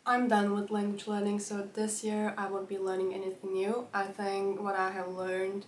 I'm done with language learning, so this year I won't be learning anything new. I think what I have learned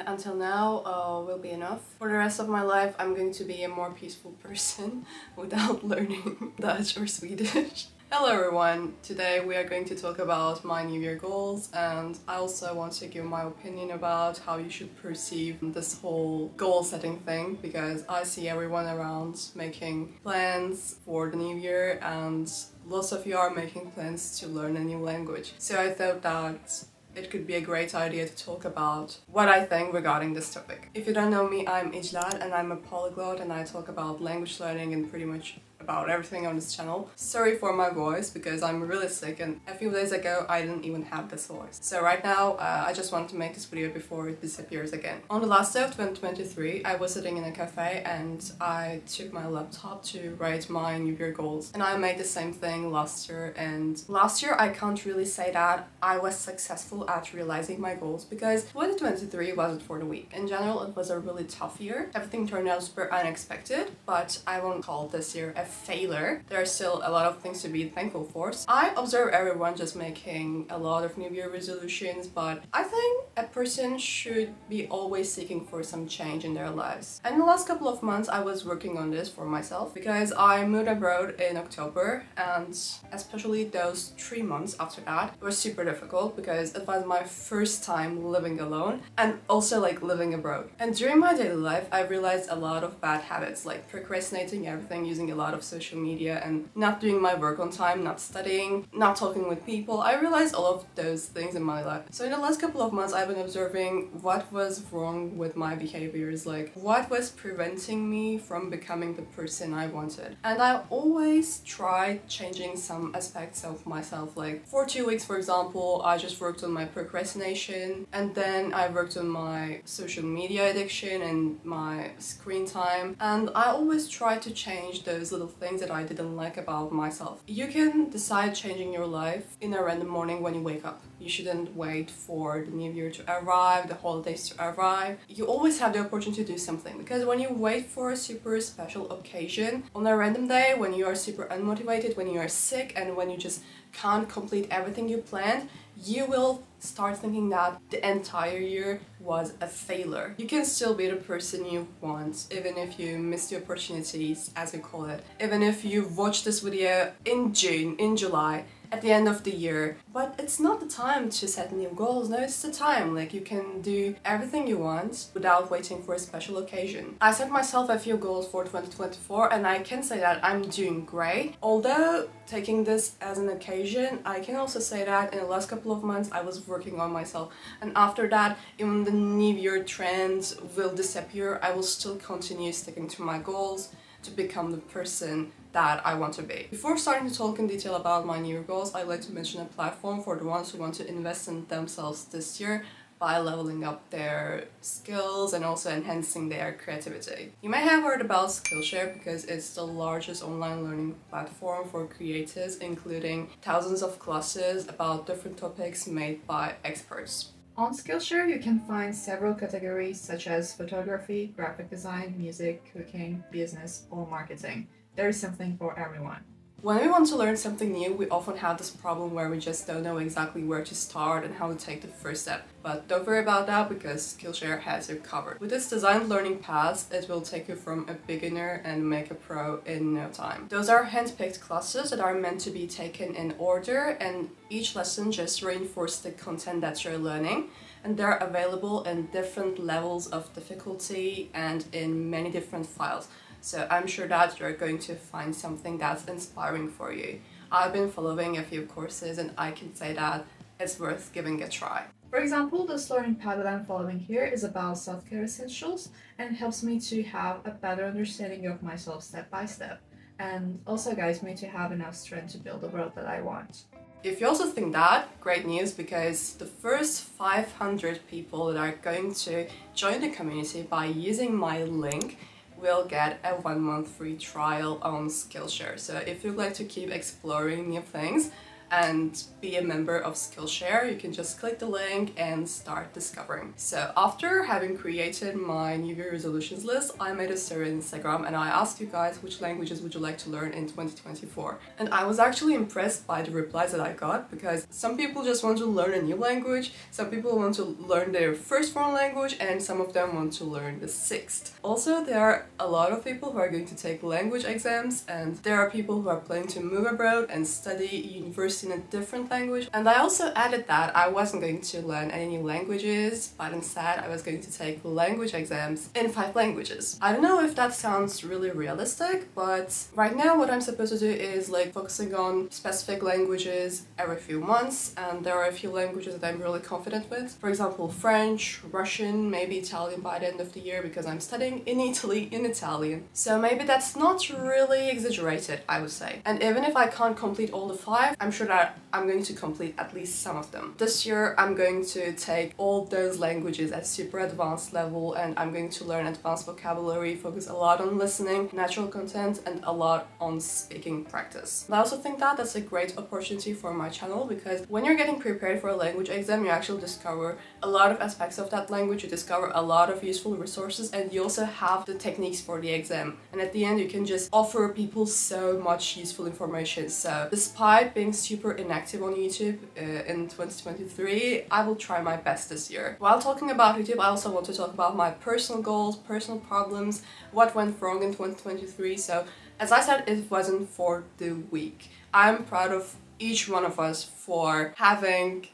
until now will be enough. For the rest of my life, I'm going to be a more peaceful person without learning Dutch or Swedish. Hello everyone! Today we are going to talk about my New Year goals, and I also want to give my opinion about how you should perceive this whole goal setting thing, because I see everyone around making plans for the New Year and lots of you are making plans to learn a new language. So I thought that it could be a great idea to talk about what I think regarding this topic. If you don't know me, I'm Ijlal and I'm a polyglot and I talk about language learning and pretty much about everything on this channel. Sorry for my voice because I'm really sick and a few days ago I didn't even have this voice. So right now I just want to make this video before it disappears again. On the last day of 2023 I was sitting in a cafe and I took my laptop to write my New Year goals, and I made the same thing last year, and last year I can't really say that I was successful at realizing my goals because 2023 wasn't for the weak. In general it was a really tough year. Everything turned out super unexpected, but I won't call this year a failure. There are still a lot of things to be thankful for. I observe everyone just making a lot of New Year resolutions, but I think a person should be always seeking for some change in their lives. And in the last couple of months I was working on this for myself because I moved abroad in October, and especially those 3 months after that were super difficult because it was my first time living alone and also like living abroad. And during my daily life I realized a lot of bad habits, like procrastinating everything, using a lot of social media and not doing my work on time, not studying, not talking with people. I realized all of those things in my life. So in the last couple of months I've been observing what was wrong with my behaviors, like what was preventing me from becoming the person I wanted. And I always tried changing some aspects of myself. Like for 2 weeks, for example, I just worked on my procrastination, and then I worked on my social media addiction and my screen time, and I always try to change those little things that I didn't like about myself. You can decide changing your life in a random morning when you wake up. You shouldn't wait for the new year to arrive, the holidays to arrive. You always have the opportunity to do something, because when you wait for a super special occasion on a random day, when you are super unmotivated, when you are sick, and when you just can't complete everything you planned, you will start thinking that the entire year was a failure. You can still be the person you want, even if you miss the opportunities, as you call it. Even if you watch this video in June, in July, at the end of the year. But it's not the time to set new goals. No, it's the time. Like, you can do everything you want without waiting for a special occasion. I set myself a few goals for 2024 and I can say that I'm doing great. Although taking this as an occasion, I can also say that in the last couple of months I was working on myself, and after that, even the New Year trends will disappear, I will still continue sticking to my goals to become the person that I want to be. Before starting to talk in detail about my New Year goals, I'd like to mention a platform for the ones who want to invest in themselves this year by leveling up their skills and also enhancing their creativity. You may have heard about Skillshare because it's the largest online learning platform for creatives, including thousands of classes about different topics made by experts. On Skillshare, you can find several categories such as photography, graphic design, music, cooking, business, or marketing. There is something for everyone. When we want to learn something new, we often have this problem where we just don't know exactly where to start and how to take the first step. But don't worry about that, because Skillshare has you covered. With its designed learning paths, it will take you from a beginner and make a pro in no time. Those are hand-picked classes that are meant to be taken in order, and each lesson just reinforces the content that you're learning. And they're available in different levels of difficulty and in many different files. So I'm sure that you're going to find something that's inspiring for you. I've been following a few courses and I can say that it's worth giving a try. For example, this learning path that I'm following here is about self-care essentials and helps me to have a better understanding of myself step by step, and also guides me to have enough strength to build the world that I want. If you also think that, great news, because the first 500 people that are going to join the community by using my link will get a 1 month free trial on Skillshare. So if you'd like to keep exploring new things, and be a member of Skillshare. You can just click the link and start discovering. So after having created my New Year resolutions list, I made a survey on Instagram and I asked you guys which languages would you like to learn in 2024. And I was actually impressed by the replies that I got, because some people just want to learn a new language, some people want to learn their first foreign language, and some of them want to learn the sixth. Also, there are a lot of people who are going to take language exams, and there are people who are planning to move abroad and study university in a different language. And I also added that I wasn't going to learn any new languages, but instead I was going to take language exams in 5 languages. I don't know if that sounds really realistic, but right now what I'm supposed to do is like focusing on specific languages every few months, and there are a few languages that I'm really confident with. For example, French, Russian, maybe Italian by the end of the year, because I'm studying in Italy in Italian. So maybe that's not really exaggerated, I would say. And even if I can't complete all the 5, I'm sure that I'm going to complete at least some of them. This year I'm going to take all those languages at super advanced level, and I'm going to learn advanced vocabulary, focus a lot on listening, natural content, and a lot on speaking practice. I also think that that's a great opportunity for my channel, because when you're getting prepared for a language exam, you actually discover a lot of aspects of that language, you discover a lot of useful resources, and you also have the techniques for the exam. And at the end you can just offer people so much useful information. So despite being super inactive on YouTube in 2023, I will try my best this year. While talking about YouTube, I also want to talk about my personal goals, personal problems, what went wrong in 2023. So as I said, it wasn't for the weak. I'm proud of each one of us for having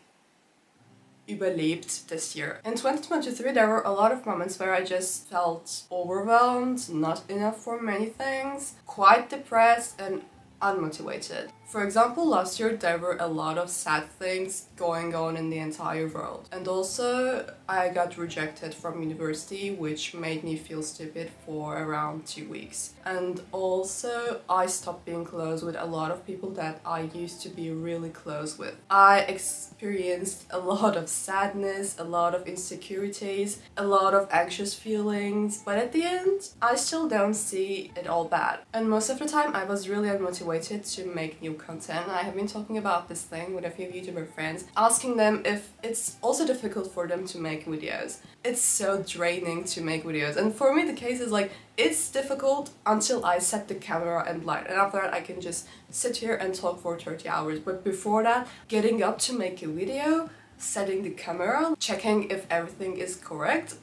überlebt this year. In 2023 there were a lot of moments where I just felt overwhelmed, not enough for many things, quite depressed and unmotivated. For example, last year there were a lot of sad things going on in the entire world. And also I got rejected from university, which made me feel stupid for around 2 weeks. And also I stopped being close with a lot of people that I used to be really close with. I experienced a lot of sadness, a lot of insecurities, a lot of anxious feelings, but at the end I still don't see it all bad. And most of the time I was really unmotivated to make new content. I have been talking about this thing with a few YouTuber friends, asking them if it's also difficult for them to make videos. It's so draining to make videos, and for me the case is like, it's difficult until I set the camera and light, and after that I can just sit here and talk for 30 hours. But before that, getting up to make a video, setting the camera, checking if everything is correct,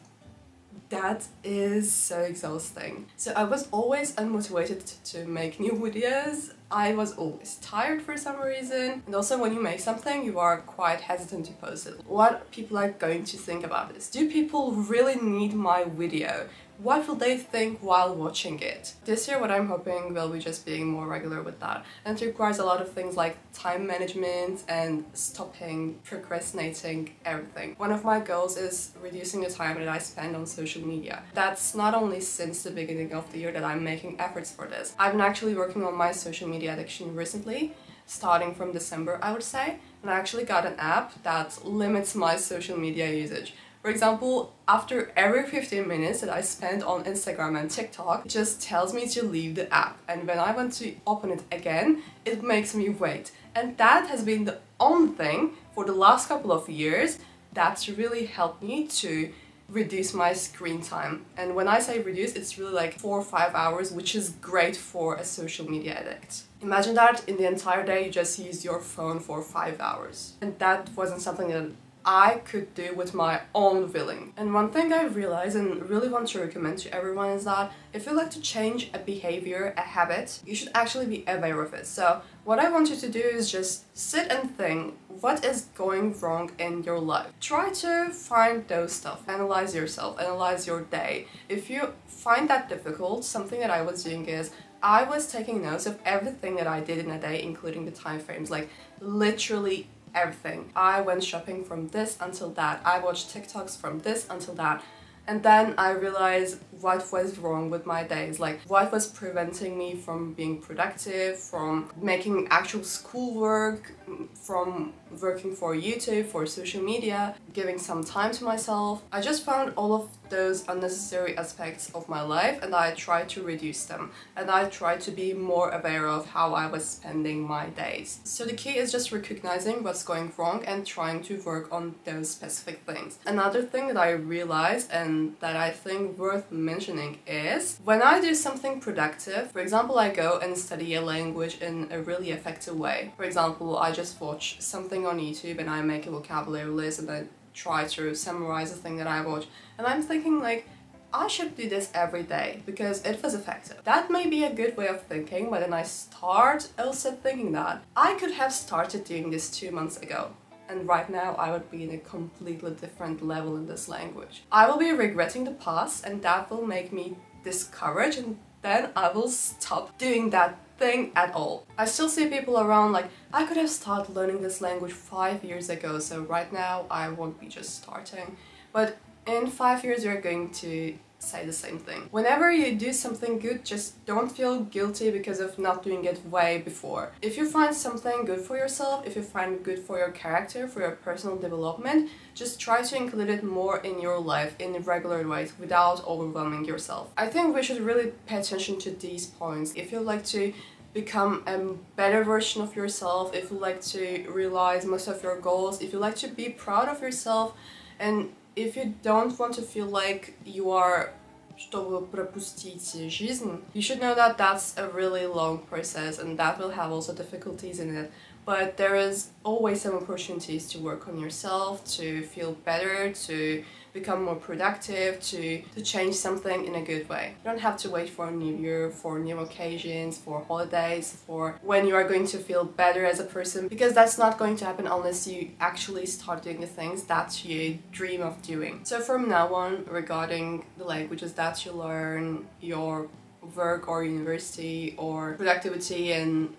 that is so exhausting. So I was always unmotivated to make new videos. I was always tired for some reason, and also when you make something you are quite hesitant to post it. What people are going to think about this? Do people really need my video? What will they think while watching it? This year what I'm hoping will be just being more regular with that, and it requires a lot of things like time management and stopping procrastinating everything. One of my goals is reducing the time that I spend on social media. That's not only since the beginning of the year that I'm making efforts for this. I've been actually working on my social media addiction recently, starting from December I would say, and I actually got an app that limits my social media usage. For example, after every 15 minutes that I spend on Instagram and TikTok, it just tells me to leave the app, and when I want to open it again, it makes me wait. And that has been the only thing for the last couple of years that's really helped me to reduce my screen time. And when I say reduce, it's really like 4 or 5 hours, which is great for a social media addict. Imagine that in the entire day you just use your phone for 5 hours. And that wasn't something that I could do with my own willing. And one thing I realized and really want to recommend to everyone is that if you like to change a behavior, a habit, you should actually be aware of it. So what I want you to do is just sit and think, what is going wrong in your life? Try to find those stuff, analyze yourself, analyze your day. If you find that difficult, something that I was doing is I was taking notes of everything that I did in a day, including the time frames, like literally everything. I went shopping from this until that. I watched TikToks from this until that. And then I realized what was wrong with my days, like what was preventing me from being productive, from making actual schoolwork, from working for YouTube, for social media, giving some time to myself. I just found all of those unnecessary aspects of my life and I tried to reduce them. And I tried to be more aware of how I was spending my days. So the key is just recognizing what's going wrong and trying to work on those specific things. Another thing that I realized and that I think worth mentioning is when I do something productive, for example, I go and study a language in a really effective way. For example, I just watch something on YouTube and I make a vocabulary list and I try to summarize the thing that I watch. And I'm thinking like, I should do this every day because it was effective. That may be a good way of thinking, but then I start also thinking that I could have started doing this 2 months ago. And right now I would be in a completely different level in this language. I will be regretting the past and that will make me discouraged and then I will stop doing that thing at all. I still see people around like, I could have started learning this language 5 years ago, so right now I won't be just starting. But in 5 years you're going to say the same thing. Whenever you do something good, just don't feel guilty because of not doing it way before. If you find something good for yourself, if you find good for your character, for your personal development, just try to include it more in your life in regular ways without overwhelming yourself. I think we should really pay attention to these points. If you like to become a better version of yourself, if you like to realize most of your goals, if you like to be proud of yourself, and if you don't want to feel like you are чтобы пропустить жизнь, you should know that that's a really long process and that will have also difficulties in it. But there is always some opportunities to work on yourself, to feel better, to become more productive, to change something in a good way. You don't have to wait for a new year, for new occasions, for holidays, for when you are going to feel better as a person, because that's not going to happen unless you actually start doing the things that you dream of doing. So from now on, regarding the languages that you learn, your work or university or productivity and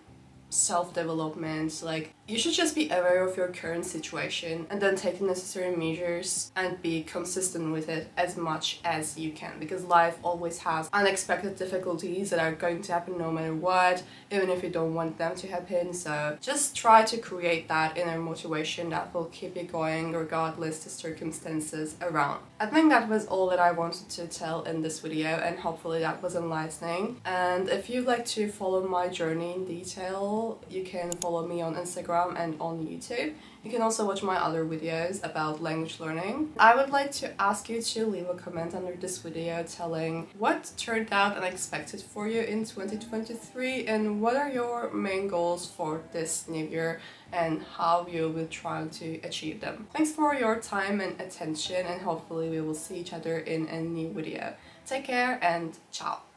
self-development, like you should just be aware of your current situation and then take the necessary measures and be consistent with it as much as you can, because life always has unexpected difficulties that are going to happen no matter what, even if you don't want them to happen. So just try to create that inner motivation that will keep you going regardless the circumstances around. I think that was all that I wanted to tell in this video, and hopefully that was enlightening. And if you'd like to follow my journey in detail, you can follow me on Instagram and on YouTube. You can also watch my other videos about language learning. I would like to ask you to leave a comment under this video telling what turned out unexpected for you in 2023 and what are your main goals for this new year and how you will try to achieve them. Thanks for your time and attention, and hopefully we will see each other in a new video. Take care and ciao!